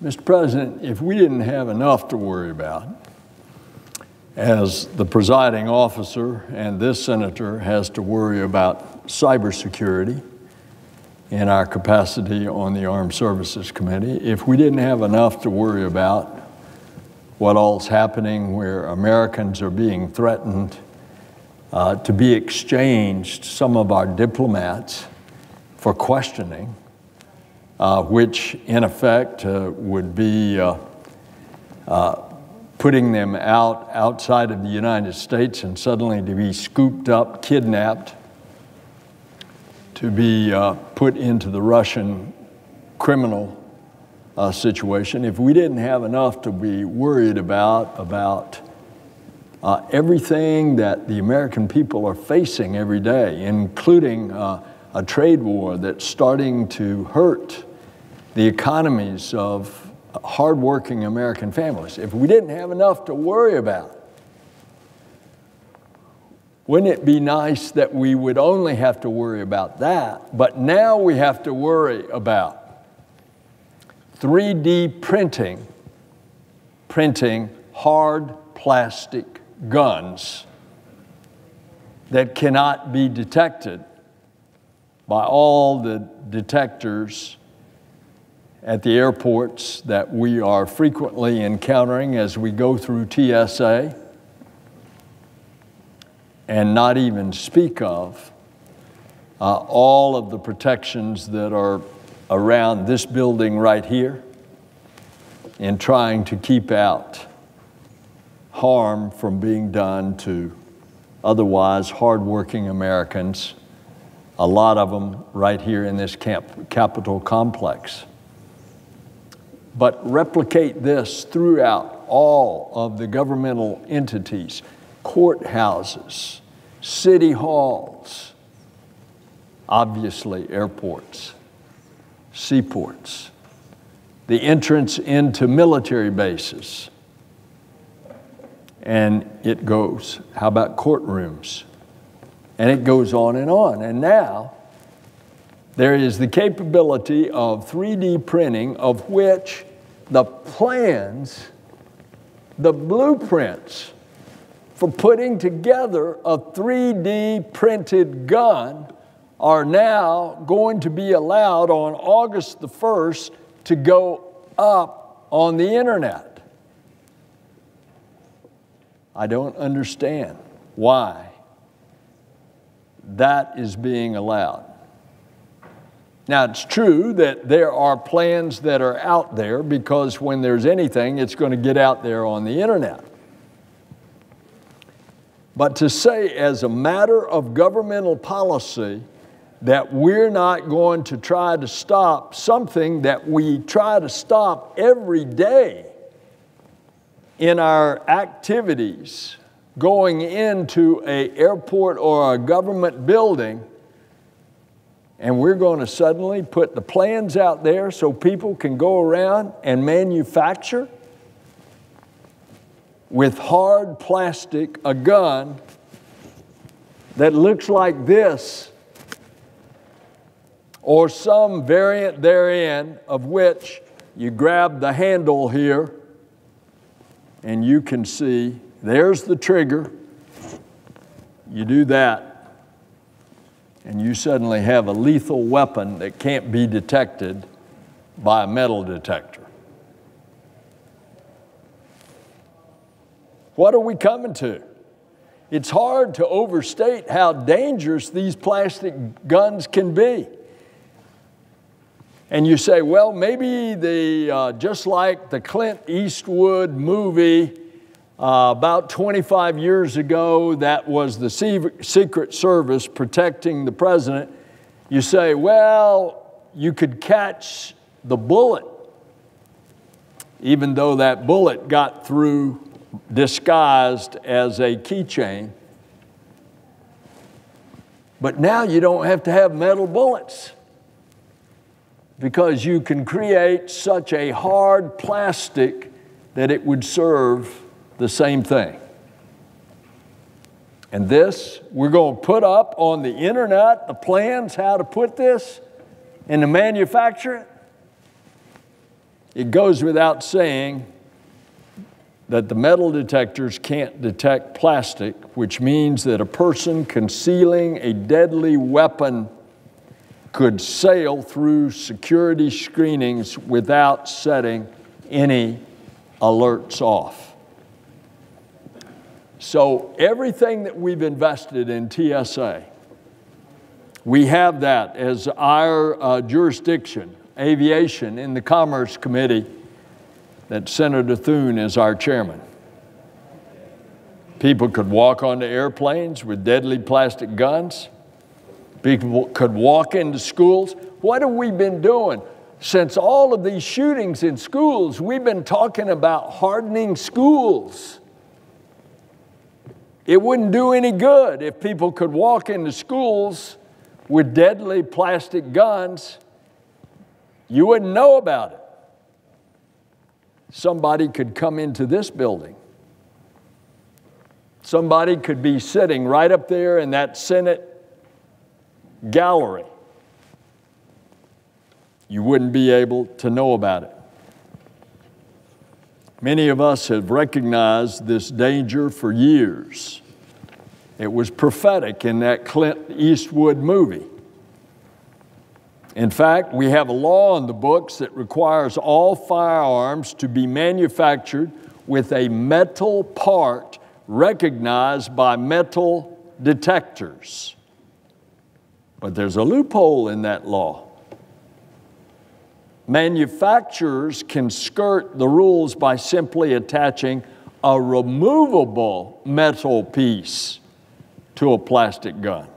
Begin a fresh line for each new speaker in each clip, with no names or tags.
Mr. President, if we didn't have enough to worry about, as the presiding officer and this senator has to worry about cybersecurity in our capacity on the Armed Services Committee, if we didn't have enough to worry about what all's happening where Americans are being threatened to be exchanged, some of our diplomats, for questioning, which in effect would be putting them outside of the United States and suddenly to be scooped up, kidnapped, to be put into the Russian criminal situation. If we didn't have enough to be worried about everything that the American people are facing every day, including a trade war that's starting to hurt the economies of hardworking American families. If we didn't have enough to worry about, wouldn't it be nice that we would only have to worry about that, but now we have to worry about 3D printing hard plastic guns that cannot be detected by all the detectors at the airports that we are frequently encountering as we go through TSA, and not even speak of all of the protections that are around this building right here in trying to keep out harm from being done to otherwise hardworking Americans, a lot of them right here in this Capitol complex. But replicate this throughout all of the governmental entities, courthouses, city halls, obviously airports, seaports, the entrance into military bases, and it goes. How about courtrooms? And it goes on. And now, there is the capability of 3D printing of which the plans, the blueprints for putting together a 3D printed gun are now going to be allowed on August the 1st to go up on the internet. I don't understand why that is being allowed. Now, it's true that there are plans that are out there because when there's anything, it's going to get out there on the internet. But to say as a matter of governmental policy that we're not going to try to stop something that we try to stop every day in our activities going into an airport or a government building, and we're going to suddenly put the plans out there so people can go around and manufacture with hard plastic a gun that looks like this or some variant therein, of which you grab the handle here and you can see there's the trigger. You do that, and you suddenly have a lethal weapon that can't be detected by a metal detector. What are we coming to? It's hard to overstate how dangerous these plastic guns can be. And you say, well, maybe just like the Clint Eastwood movie about 25 years ago, that was the Secret Service protecting the president. You say, well, you could catch the bullet, even though that bullet got through disguised as a keychain. But now you don't have to have metal bullets because you can create such a hard plastic that it would serve the same thing. And this, we're going to put up on the internet the plans how to put this and to manufacture it. It goes without saying that the metal detectors can't detect plastic, which means that a person concealing a deadly weapon could sail through security screenings without setting any alerts off. So everything that we've invested in TSA, we have that as our jurisdiction, aviation, in the Commerce Committee that Senator Thune is our chairman. People could walk onto airplanes with deadly plastic guns. People could walk into schools. What have we been doing? Since all of these shootings in schools, we've been talking about hardening schools. It wouldn't do any good if people could walk into schools with deadly plastic guns. You wouldn't know about it. Somebody could come into this building. Somebody could be sitting right up there in that Senate gallery. You wouldn't be able to know about it. Many of us have recognized this danger for years. It was prophetic in that Clint Eastwood movie. In fact, we have a law in the books that requires all firearms to be manufactured with a metal part recognized by metal detectors. But there's a loophole in that law. Manufacturers can skirt the rules by simply attaching a removable metal piece to a plastic gun.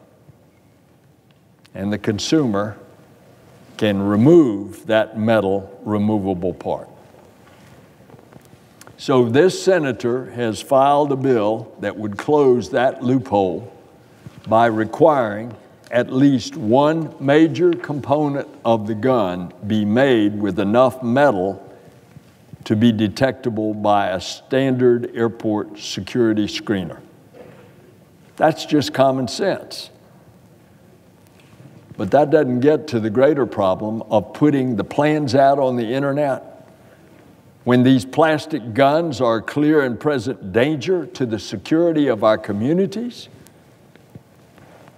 And the consumer can remove that metal removable part. So this senator has filed a bill that would close that loophole by requiring at least one major component of the gun be made with enough metal to be detectable by a standard airport security screener. That's just common sense. But that doesn't get to the greater problem of putting the plans out on the internet. When these plastic guns are a clear and present danger to the security of our communities,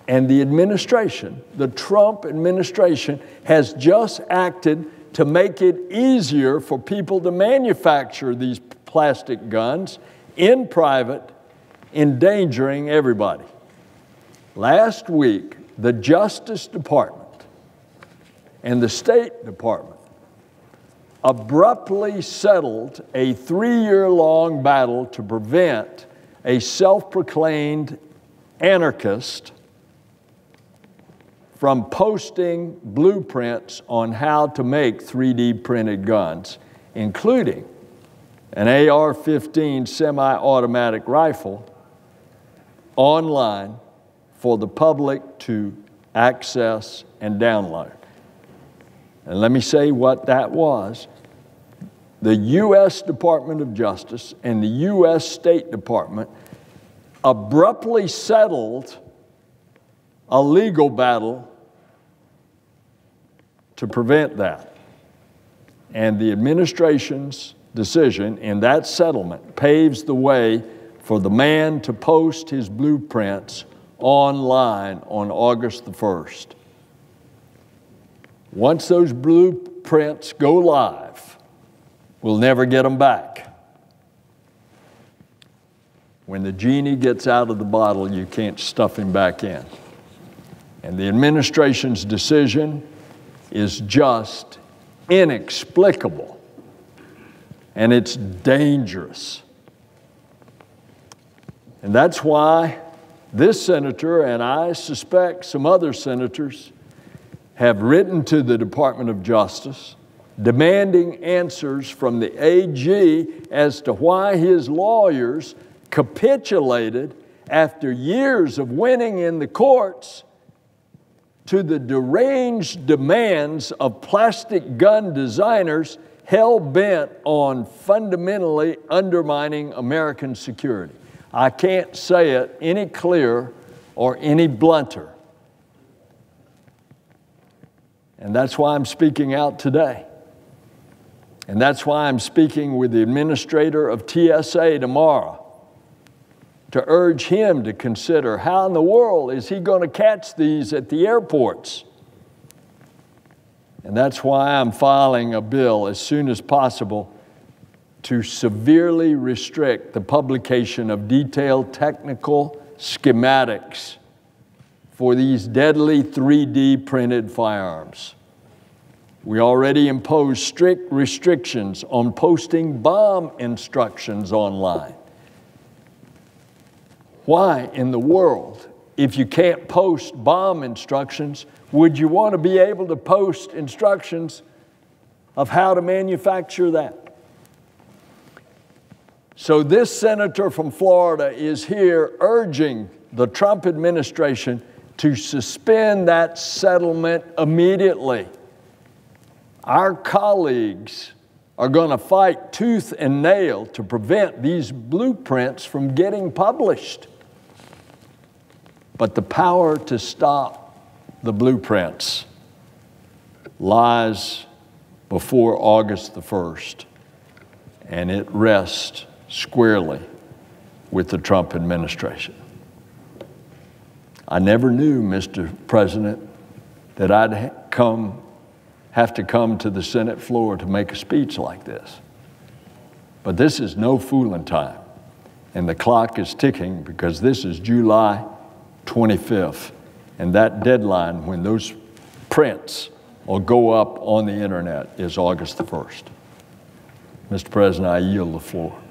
and the administration, the Trump administration, has just acted to make it easier for people to manufacture these plastic guns in private, endangering everybody. Last week, the Justice Department and the State Department abruptly settled a 3-year-long battle to prevent a self-proclaimed anarchist from posting blueprints on how to make 3D printed guns, including an AR-15 semi-automatic rifle, online for the public to access and download. And let me say what that was. The U.S. Department of Justice and the U.S. State Department abruptly settled a legal battle to prevent that. And the administration's decision in that settlement paves the way for the man to post his blueprints online on August the 1st. Once those blueprints go live, we'll never get them back. When the genie gets out of the bottle, you can't stuff him back in. And the administration's decision is just inexplicable, and it's dangerous. And that's why this senator, and I suspect some other senators, have written to the Department of Justice demanding answers from the AG as to why his lawyers capitulated after years of winning in the courts to the deranged demands of plastic gun designers hell-bent on fundamentally undermining American security. I can't say it any clearer or any blunter. And that's why I'm speaking out today. And that's why I'm speaking with the administrator of TSA tomorrow to urge him to consider how in the world is he going to catch these at the airports. And that's why I'm filing a bill as soon as possible to severely restrict the publication of detailed technical schematics for these deadly 3D printed firearms. We already impose strict restrictions on posting bomb instructions online. Why in the world, if you can't post bomb instructions, would you want to be able to post instructions of how to manufacture that? So this senator from Florida is here urging the Trump administration to suspend that settlement immediately. Our colleagues are going to fight tooth and nail to prevent these blueprints from getting published. But the power to stop the blueprints lies before August the 1st, and it rests squarely with the Trump administration. I never knew, Mr. President, that I'd have to come to the Senate floor to make a speech like this. But this is no fooling time, and the clock is ticking because this is July 25th, and that deadline when those prints will go up on the internet is August the 1st. Mr. President, I yield the floor.